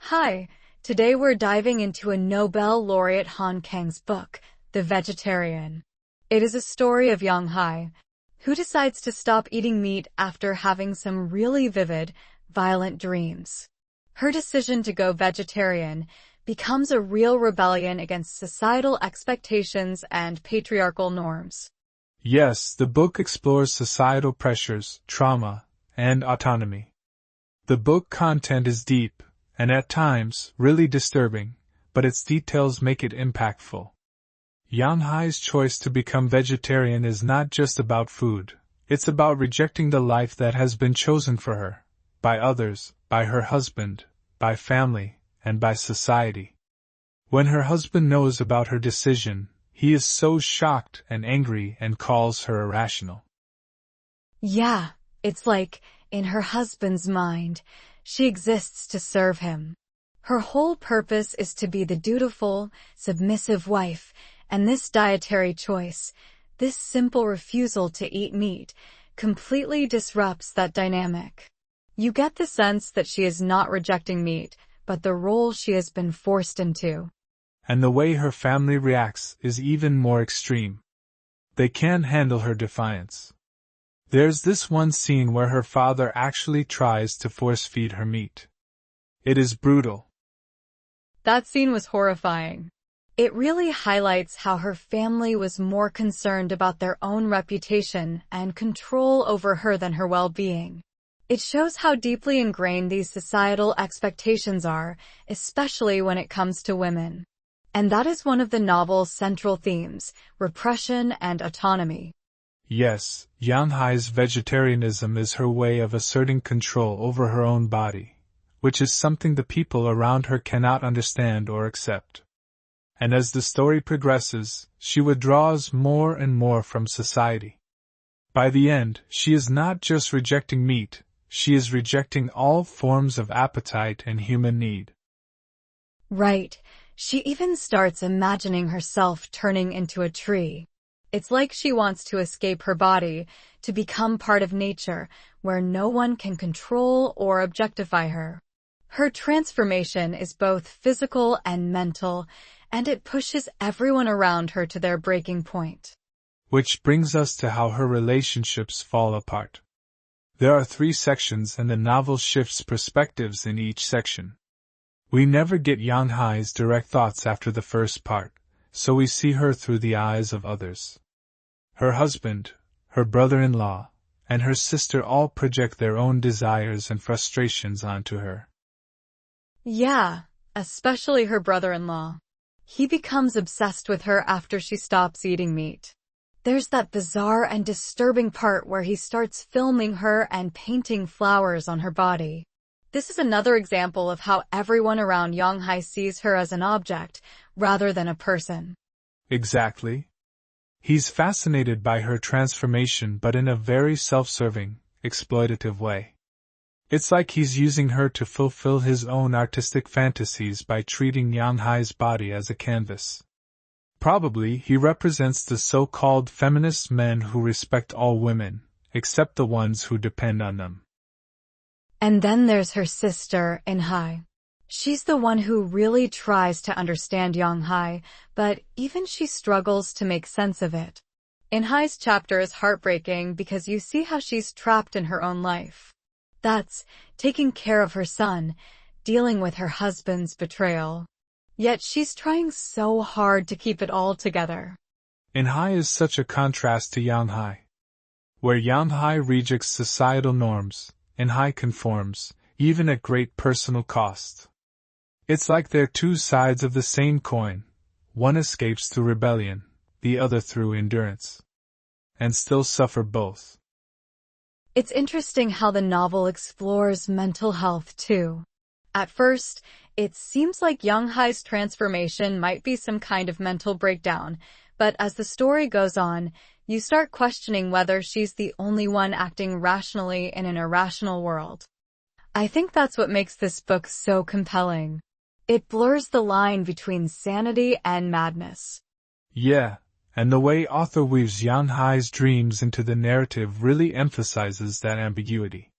Hi, today we're diving into a Nobel laureate Han Kang's book, The Vegetarian. It is a story of Yeong-hye, who decides to stop eating meat after having some really vivid, violent dreams. Her decision to go vegetarian becomes a real rebellion against societal expectations and patriarchal norms. Yes, the book explores societal pressures, trauma, and autonomy. The book content is deep, and at times, really disturbing, but its details make it impactful. Yeong-hye's choice to become vegetarian is not just about food, it's about rejecting the life that has been chosen for her, by others, by her husband, by family, and by society. When her husband knows about her decision, he is so shocked and angry and calls her irrational. Yeah, it's like, in her husband's mind, she exists to serve him. Her whole purpose is to be the dutiful, submissive wife, and this dietary choice, this simple refusal to eat meat, completely disrupts that dynamic. You get the sense that she is not rejecting meat, but the role she has been forced into. And the way her family reacts is even more extreme. They can't handle her defiance. There's this one scene where her father actually tries to force-feed her meat. It is brutal. That scene was horrifying. It really highlights how her family was more concerned about their own reputation and control over her than her well-being. It shows how deeply ingrained these societal expectations are, especially when it comes to women. And that is one of the novel's central themes, repression and autonomy. Yes, Yeong-hye's vegetarianism is her way of asserting control over her own body, which is something the people around her cannot understand or accept. And as the story progresses, she withdraws more and more from society. By the end, she is not just rejecting meat, she is rejecting all forms of appetite and human need. Right. She even starts imagining herself turning into a tree. It's like she wants to escape her body, to become part of nature, where no one can control or objectify her. Her transformation is both physical and mental, and it pushes everyone around her to their breaking point. Which brings us to how her relationships fall apart. There are 3 sections and the novel shifts perspectives in each section. We never get Yeong-hye's direct thoughts after the first part, so we see her through the eyes of others. Her husband, her brother-in-law, and her sister all project their own desires and frustrations onto her. Yeah, especially her brother-in-law. He becomes obsessed with her after she stops eating meat. There's that bizarre and disturbing part where he starts filming her and painting flowers on her body. This is another example of how everyone around Yeong-hye sees her as an object, rather than a person. Exactly. He's fascinated by her transformation but in a very self-serving, exploitative way. It's like he's using her to fulfill his own artistic fantasies by treating Yeong-hye's body as a canvas. Probably he represents the so-called feminist men who respect all women, except the ones who depend on them. And then there's her sister, In-hye. She's the one who really tries to understand Yeong-hye, but even she struggles to make sense of it. In-hye's chapter is heartbreaking because you see how she's trapped in her own life. That's taking care of her son, dealing with her husband's betrayal. Yet she's trying so hard to keep it all together. In-hye is such a contrast to Yeong-hye. Where Yeong-hye rejects societal norms, In-hye conforms, even at great personal cost. It's like they're 2 sides of the same coin. One escapes through rebellion, the other through endurance. And still suffer both. It's interesting how the novel explores mental health too. At first, it seems like Yeong-hye's transformation might be some kind of mental breakdown, but as the story goes on, you start questioning whether she's the only one acting rationally in an irrational world. I think that's what makes this book so compelling. It blurs the line between sanity and madness. Yeah, and the way author weaves Yeong-hye's dreams into the narrative really emphasizes that ambiguity.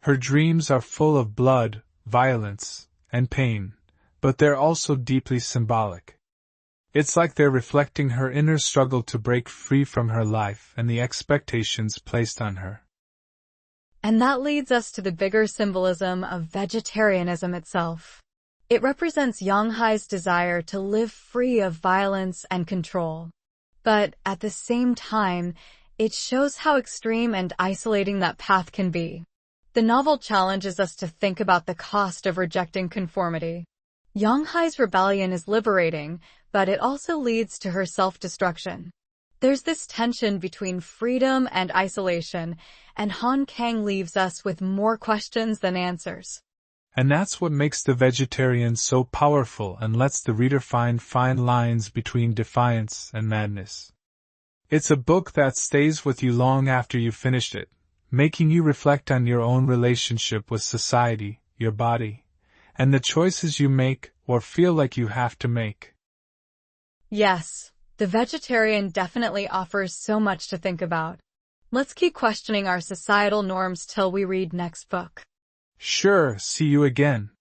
Her dreams are full of blood, violence, and pain, but they're also deeply symbolic. It's like they're reflecting her inner struggle to break free from her life and the expectations placed on her. And that leads us to the bigger symbolism of vegetarianism itself. It represents Yeong-hye's desire to live free of violence and control. But at the same time, it shows how extreme and isolating that path can be. The novel challenges us to think about the cost of rejecting conformity. Yeong-hye's rebellion is liberating, but it also leads to her self-destruction. There's this tension between freedom and isolation, and Han Kang leaves us with more questions than answers. And that's what makes The Vegetarian so powerful and lets the reader find fine lines between defiance and madness. It's a book that stays with you long after you've finished it, making you reflect on your own relationship with society, your body, and the choices you make or feel like you have to make. Yes, The Vegetarian definitely offers so much to think about. Let's keep questioning our societal norms till we read next book. Sure, see you again.